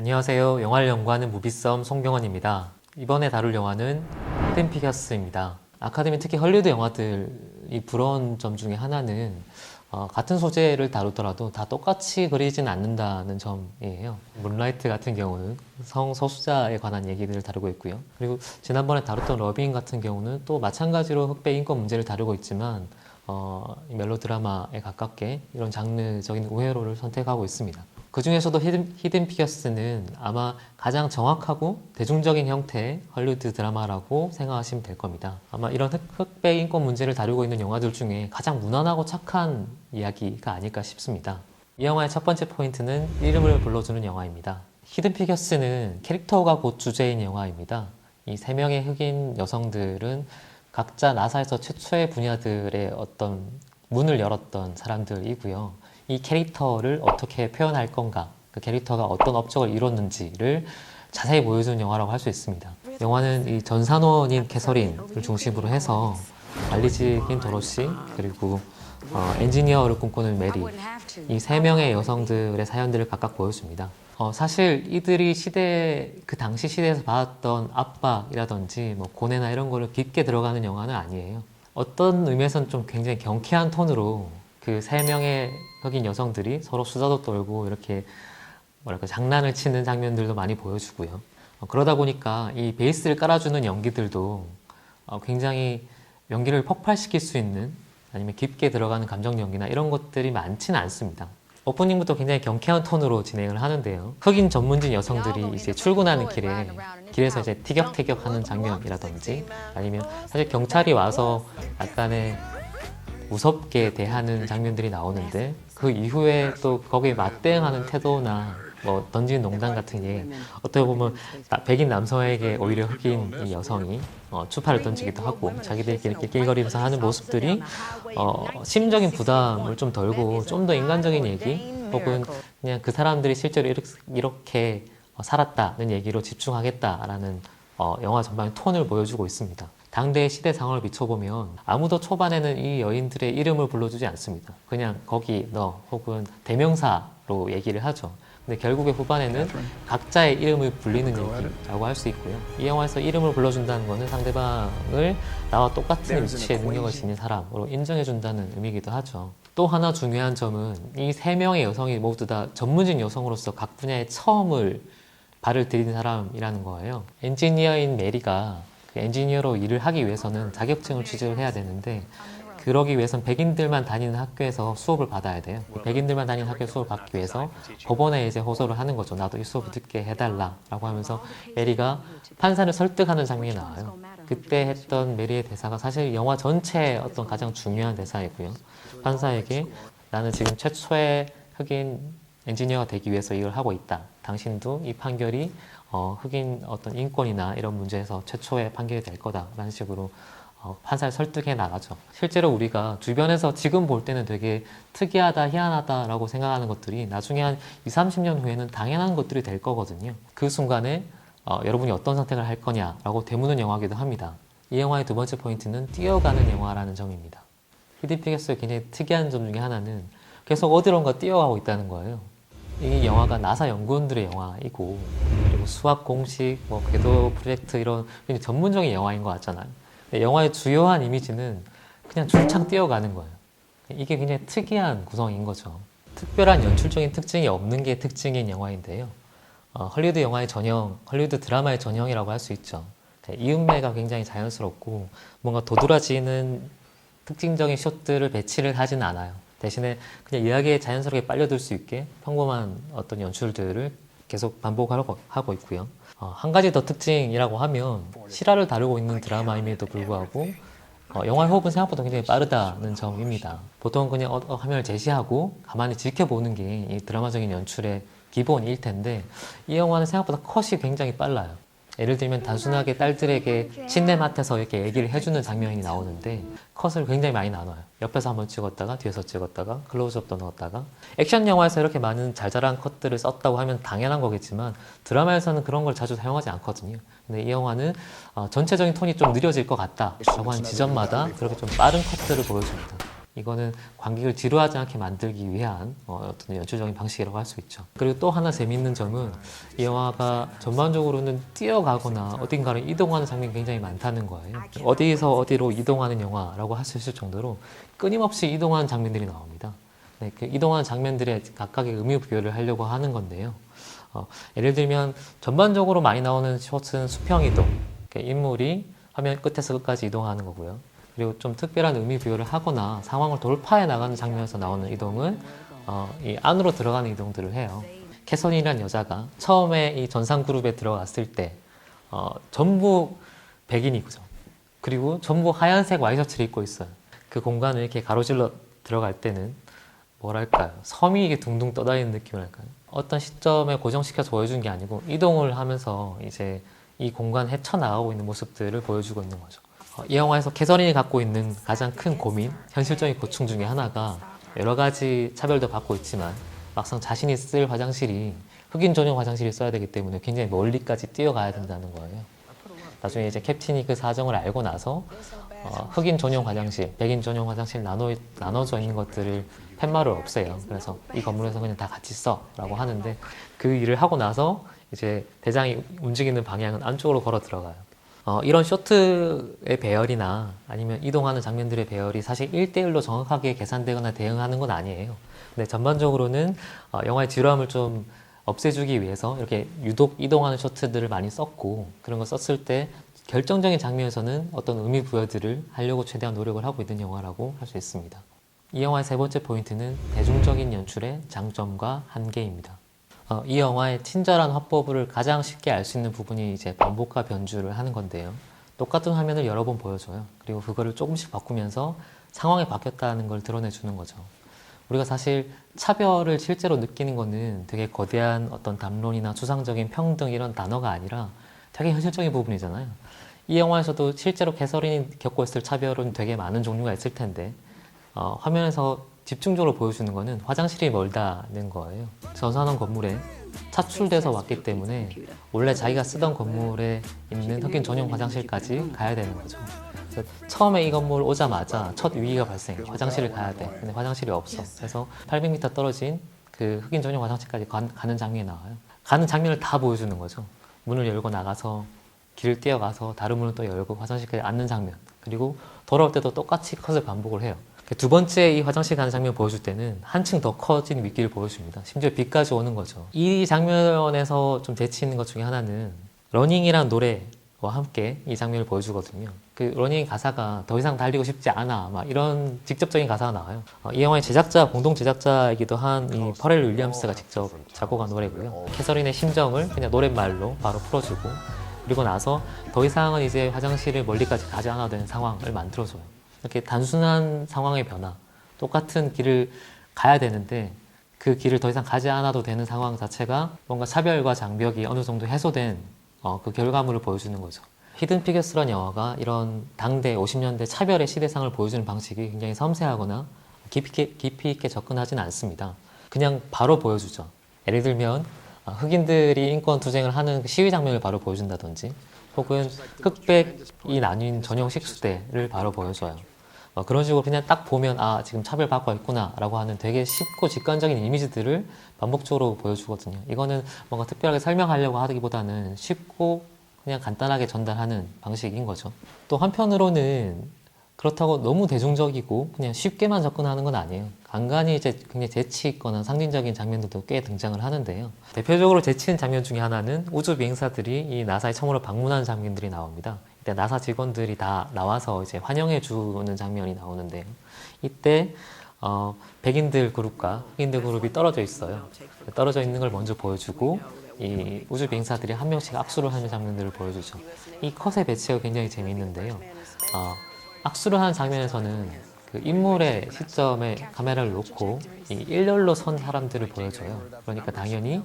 안녕하세요. 영화를 연구하는 무비썸 송병헌입니다. 이번에 다룰 영화는 히든 피겨스입니다. 아카데미 특히 헐리우드 영화들이 부러운 점 중에 하나는 같은 소재를 다루더라도 다 똑같이 그리진 않는다는 점이에요. 문라이트 같은 경우는 성소수자에 관한 얘기들을 다루고 있고요. 그리고 지난번에 다뤘던 러빙 같은 경우는 또 마찬가지로 흑백 인권 문제를 다루고 있지만 멜로 드라마에 가깝게 이런 장르적인 우회로를 선택하고 있습니다. 그 중에서도 히든 피겨스는 아마 가장 정확하고 대중적인 형태의 헐리우드 드라마라고 생각하시면 될 겁니다. 아마 이런 흑백 인권 문제를 다루고 있는 영화들 중에 가장 무난하고 착한 이야기가 아닐까 싶습니다. 이 영화의 첫 번째 포인트는 이름을 불러주는 영화입니다. 히든 피겨스는 캐릭터가 곧 주제인 영화입니다. 이 세 명의 흑인 여성들은 각자 나사에서 최초의 분야들의 어떤 문을 열었던 사람들이고요. 이 캐릭터를 어떻게 표현할 건가, 그 캐릭터가 어떤 업적을 이뤘는지를 자세히 보여주는 영화라고 할 수 있습니다. 영화는 이 전산호인 캐서린을 중심으로 해서 관리직인 도로시, 그리고 엔지니어를 꿈꾸는 메리, 이 세 명의 여성들의 사연들을 각각 보여줍니다. 사실 이들이 그 당시 시대에서 받았던 압박이라든지 뭐 고뇌나 이런 거를 깊게 들어가는 영화는 아니에요. 어떤 의미에서는 좀 굉장히 경쾌한 톤으로 그 세 명의 흑인 여성들이 서로 수다도 떨고 이렇게 뭐랄까 장난을 치는 장면들도 많이 보여주고요. 그러다 보니까 이 베이스를 깔아주는 연기들도 굉장히 연기를 폭발시킬 수 있는 아니면 깊게 들어가는 감정 연기나 이런 것들이 많지는 않습니다. 오프닝부터 굉장히 경쾌한 톤으로 진행을 하는데요. 흑인 전문진 여성들이 이제 출근하는 길에서 이제 티격태격하는 장면이라든지 아니면 사실 경찰이 와서 약간의 무섭게 대하는 장면들이 나오는데 그 이후에 또 거기에 맞대응하는 태도나 뭐 던지는 농담 같은 게 어떻게 보면 백인 남성에게 오히려 흑인 이 여성이 추파를 던지기도 하고 자기들끼리 낄낄거리면서 하는 모습들이 심적인 부담을 좀 덜고 좀 더 인간적인 얘기 혹은 그냥 그 사람들이 실제로 이렇게 살았다는 얘기로 집중하겠다라는 영화 전반의 톤을 보여주고 있습니다. 당대의 시대 상황을 비춰보면 아무도 초반에는 이 여인들의 이름을 불러주지 않습니다. 그냥 거기 너 혹은 대명사로 얘기를 하죠. 근데 결국에 후반에는 각자의 이름을 불리는 얘기라고 할 수 있고요. 이 영화에서 이름을 불러준다는 것은 상대방을 나와 똑같은 위치의 능력을 지닌 사람으로 인정해준다는 의미이기도 하죠. 또 하나 중요한 점은 이 세 명의 여성이 모두 다 전문직 여성으로서 각 분야에 처음을 발을 들인 사람이라는 거예요. 엔지니어인 메리가 그 엔지니어로 일을 하기 위해서는 자격증을 취득을 해야 되는데 그러기 위해서는 백인들만 다니는 학교에서 수업을 받아야 돼요. 백인들만 다니는 학교에 수업을 받기 위해서 법원에 이제 호소를 하는 거죠. 나도 이 수업을 듣게 해달라라고 하면서 메리가 판사를 설득하는 장면이 나와요. 그때 했던 메리의 대사가 사실 영화 전체의 어떤 가장 중요한 대사이고요. 판사에게 나는 지금 최초의 흑인 엔지니어가 되기 위해서 이걸 하고 있다. 당신도 이 판결이 흑인 어떤 인권이나 이런 문제에서 최초의 판결이 될 거다라는 식으로 판사를 설득해 나가죠. 실제로 우리가 주변에서 지금 볼 때는 되게 특이하다, 희한하다라고 생각하는 것들이 나중에 한 20, 30년 후에는 당연한 것들이 될 거거든요. 그 순간에 여러분이 어떤 선택을 할 거냐라고 되묻는 영화이기도 합니다. 이 영화의 두 번째 포인트는 뛰어가는 영화라는 점입니다. 히든 피겨스의 굉장히 특이한 점 중에 하나는 계속 어디론가 뛰어가고 있다는 거예요. 이 영화가 나사 연구원들의 영화이고 그리고 수학 공식, 뭐 궤도 프로젝트 이런 굉장히 전문적인 영화인 것 같잖아요. 영화의 주요한 이미지는 그냥 줄창 뛰어가는 거예요. 이게 굉장히 특이한 구성인 거죠. 특별한 연출적인 특징이 없는 게 특징인 영화인데요. 헐리우드 영화의 전형, 헐리우드 드라마의 전형이라고 할 수 있죠. 이음매가 굉장히 자연스럽고 뭔가 도드라지는 특징적인 숏들을 배치를 하지는 않아요. 대신에 그냥 이야기에 자연스럽게 빨려들 수 있게 평범한 어떤 연출들을 계속 반복하고 있고요. 한 가지 더 특징이라고 하면 실화를 다루고 있는 드라마임에도 불구하고 영화의 호흡은 생각보다 굉장히 빠르다는 점입니다. 보통 그냥 화면을 제시하고 가만히 지켜보는 게 이 드라마적인 연출의 기본일 텐데 이 영화는 생각보다 컷이 굉장히 빨라요. 예를 들면 단순하게 딸들에게 침대맡에서 이렇게 얘기를 해주는 장면이 나오는데 컷을 굉장히 많이 나눠요. 옆에서 한번 찍었다가 뒤에서 찍었다가 클로즈업도 넣었다가 액션 영화에서 이렇게 많은 잘잘한 컷들을 썼다고 하면 당연한 거겠지만 드라마에서는 그런 걸 자주 사용하지 않거든요. 근데 이 영화는 전체적인 톤이 좀 느려질 것 같다 라고 하는 지점마다 그렇게 좀 빠른 컷들을 보여줍니다. 이거는 관객을 지루하지 않게 만들기 위한 어떤 연출적인 방식이라고 할 수 있죠. 그리고 또 하나 재미있는 점은 이 영화가 전반적으로는 뛰어가거나 어딘가를 이동하는 장면이 굉장히 많다는 거예요. 어디서 어디로 이동하는 영화라고 할 수 있을 정도로 끊임없이 이동하는 장면들이 나옵니다. 네, 그 이동하는 장면들의 각각의 의미 부여를 하려고 하는 건데요. 예를 들면 전반적으로 많이 나오는 숏은 수평 이동, 그러니까 인물이 화면 끝에서 끝까지 이동하는 거고요. 그리고 좀 특별한 의미 부여를 하거나 상황을 돌파해 나가는 장면에서 나오는 이동은 이 안으로 들어가는 이동들을 해요. 캐서린이라는 여자가 처음에 이 전상 그룹에 들어갔을 때 전부 백인이죠. 그리고 전부 하얀색 와이셔츠를 입고 있어요. 그 공간을 이렇게 가로질러 들어갈 때는 뭐랄까요? 섬이 이게 둥둥 떠다니는 느낌이랄까요? 어떤 시점에 고정시켜서 보여준 게 아니고 이동을 하면서 이제 이 공간 헤쳐나가고 있는 모습들을 보여주고 있는 거죠. 이 영화에서 캐서린이 갖고 있는 가장 큰 고민, 현실적인 고충 중에 하나가 여러 가지 차별도 받고 있지만 막상 자신이 쓸 화장실이 흑인 전용 화장실을 써야 되기 때문에 굉장히 멀리까지 뛰어가야 된다는 거예요. 나중에 이제 캡틴이 그 사정을 알고 나서 흑인 전용 화장실, 백인 전용 화장실 나눠져 있는 것들을 팻말을 없애요. 그래서 이 건물에서 그냥 다 같이 써라고 하는데 그 일을 하고 나서 이제 대장이 움직이는 방향은 안쪽으로 걸어 들어가요. 이런 쇼트의 배열이나 아니면 이동하는 장면들의 배열이 사실 1대1로 정확하게 계산되거나 대응하는 건 아니에요. 근데 전반적으로는 영화의 지루함을 좀 없애주기 위해서 이렇게 유독 이동하는 쇼트들을 많이 썼고 그런 거 썼을 때 결정적인 장면에서는 어떤 의미 부여들을 하려고 최대한 노력을 하고 있는 영화라고 할 수 있습니다. 이 영화의 세 번째 포인트는 대중적인 연출의 장점과 한계입니다. 이 영화의 친절한 화법을 가장 쉽게 알 수 있는 부분이 이제 반복과 변주를 하는 건데요. 똑같은 화면을 여러 번 보여줘요. 그리고 그거를 조금씩 바꾸면서 상황이 바뀌었다는 걸 드러내주는 거죠. 우리가 사실 차별을 실제로 느끼는 거는 되게 거대한 어떤 담론이나 추상적인 평등 이런 단어가 아니라 되게 현실적인 부분이잖아요. 이 영화에서도 실제로 캐서린이 겪고 있을 차별은 되게 많은 종류가 있을 텐데 화면에서 집중적으로 보여주는 거는 화장실이 멀다는 거예요. 전산원 건물에 차출돼서 왔기 때문에 원래 자기가 쓰던 건물에 있는 흑인 전용 화장실까지 가야 되는 거죠. 처음에 이 건물 오자마자 첫 위기가 발생해. 화장실을 가야 돼. 근데 화장실이 없어. 그래서 800m 떨어진 그 흑인 전용 화장실까지 가는 장면이 나와요. 가는 장면을 다 보여주는 거죠. 문을 열고 나가서 길을 뛰어가서 다른 문을 또 열고 화장실까지 앉는 장면. 그리고 돌아올 때도 똑같이 컷을 반복을 해요. 두 번째 이 화장실 가는 장면 보여줄 때는 한층 더 커진 윗길을 보여줍니다. 심지어 비까지 오는 거죠. 이 장면에서 좀 재치 있는 것 중에 하나는 러닝이라는 노래와 함께 이 장면을 보여주거든요. 그 러닝 가사가 더 이상 달리고 싶지 않아 막 이런 직접적인 가사가 나와요. 이 영화의 제작자, 공동 제작자이기도 한 이 퍼렐 윌리엄스가 직접 작곡한 노래고요. 캐서린의 심정을 그냥 노랫말로 바로 풀어주고 그리고 나서 더 이상은 이제 화장실을 멀리까지 가지 않아도 되는 상황을 만들어줘요. 이렇게 단순한 상황의 변화, 똑같은 길을 가야 되는데 그 길을 더 이상 가지 않아도 되는 상황 자체가 뭔가 차별과 장벽이 어느 정도 해소된 그 결과물을 보여주는 거죠. 히든 피겨스라는 영화가 이런 당대 50년대 차별의 시대상을 보여주는 방식이 굉장히 섬세하거나 깊이 있게 접근하지는 않습니다. 그냥 바로 보여주죠. 예를 들면 흑인들이 인권 투쟁을 하는 시위 장면을 바로 보여준다든지 혹은 흑백이 나뉜 전용 식수대를 바로 보여줘요. 그런 식으로 그냥 딱 보면 지금 차별받고 있구나 라고 하는 되게 쉽고 직관적인 이미지들을 반복적으로 보여주거든요. 이거는 뭔가 특별하게 설명하려고 하기보다는 쉽고 그냥 간단하게 전달하는 방식인 거죠. 또 한편으로는 그렇다고 너무 대중적이고 그냥 쉽게만 접근하는 건 아니에요. 간간히 이제 굉장히 재치 있거나 상징적인 장면들도 꽤 등장을 하는데요. 대표적으로 재치 있는 장면 중에 하나는 우주 비행사들이 이 나사의 처음으로 방문하는 장면들이 나옵니다. 이때 나사 직원들이 다 나와서 이제 환영해 주는 장면이 나오는데요. 이때 백인들 그룹과 흑인들 그룹이 떨어져 있어요. 떨어져 있는 걸 먼저 보여주고 이 우주 비행사들이 한 명씩 악수를 하는 장면들을 보여주죠. 이 컷의 배치가 굉장히 재미있는데요. 악수를 하는 장면에서는 그 인물의 시점에 카메라를 놓고 이 일렬로 선 사람들을 보여줘요. 그러니까 당연히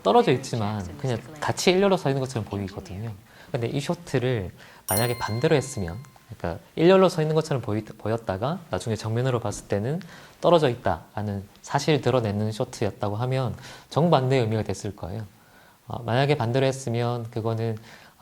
떨어져 있지만 그냥 같이 일렬로 서 있는 것처럼 보이거든요. 근데 이 쇼트를 만약에 반대로 했으면, 그러니까 일렬로 서 있는 것처럼 보였다가 나중에 정면으로 봤을 때는 떨어져 있다라는 사실을 드러내는 쇼트였다고 하면 정반대의 의미가 됐을 거예요. 만약에 반대로 했으면 그거는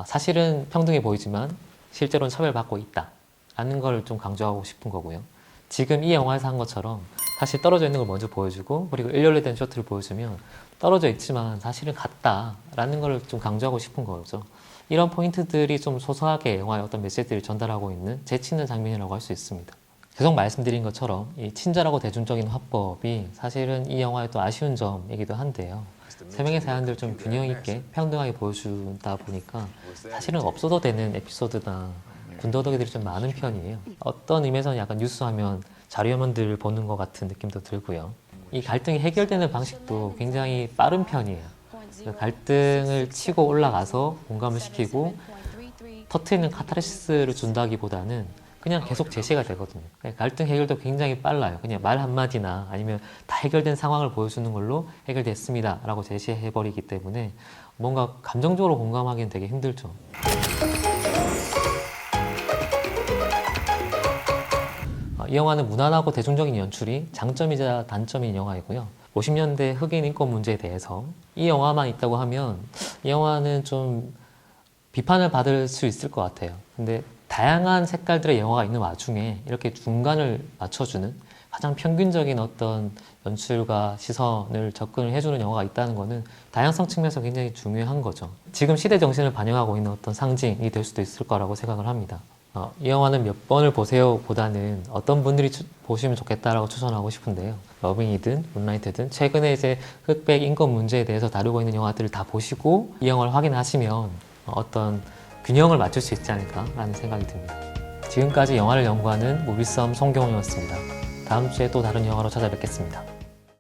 사실은 평등해 보이지만 실제로는 차별받고 있다 라는 걸 좀 강조하고 싶은 거고요. 지금 이 영화에서 한 것처럼 사실 떨어져 있는 걸 먼저 보여주고 그리고 일렬로 된 쇼트를 보여주면 떨어져 있지만 사실은 같다라는 걸 좀 강조하고 싶은 거죠. 이런 포인트들이 좀 소소하게 영화의 어떤 메시지를 전달하고 있는 재치 있는 장면이라고 할 수 있습니다. 계속 말씀드린 것처럼 이 친절하고 대중적인 화법이 사실은 이 영화의 또 아쉬운 점이기도 한데요. 세 명의 사연들을 좀 균형 있게 평등하게 보여준다 보니까 사실은 없어도 되는 에피소드나 군더더기들이 좀 많은 편이에요. 어떤 의미에서는 약간 뉴스하면 자료화면들을 보는 것 같은 느낌도 들고요. 이 갈등이 해결되는 방식도 굉장히 빠른 편이에요. 그 갈등을 치고 올라가서 공감을 시키고 터트리는 카타르시스를 준다기보다는 그냥 계속 제시가 되거든요. 갈등 해결도 굉장히 빨라요. 그냥 말 한마디나 아니면 다 해결된 상황을 보여주는 걸로 해결됐습니다 라고 제시해버리기 때문에 뭔가 감정적으로 공감하기는 되게 힘들죠. 이 영화는 무난하고 대중적인 연출이 장점이자 단점인 영화이고요. 50년대 흑인 인권 문제에 대해서 이 영화만 있다고 하면 이 영화는 좀 비판을 받을 수 있을 것 같아요. 근데 다양한 색깔들의 영화가 있는 와중에 이렇게 중간을 맞춰주는 가장 평균적인 어떤 연출과 시선을 접근을 해주는 영화가 있다는 것은 다양성 측면에서 굉장히 중요한 거죠. 지금 시대 정신을 반영하고 있는 어떤 상징이 될 수도 있을 거라고 생각을 합니다. 이 영화는 몇 번을 보세요 보다는 어떤 분들이 보시면 좋겠다라고 추천하고 싶은데요. 러빙이든 문라이트든 최근에 이제 흑백 인권 문제에 대해서 다루고 있는 영화들을 다 보시고 이 영화를 확인하시면 어떤 균형을 맞출 수 있지 않을까라는 생각이 듭니다. 지금까지 영화를 연구하는 무비썸 송경호였습니다. 다음 주에 또 다른 영화로 찾아뵙겠습니다.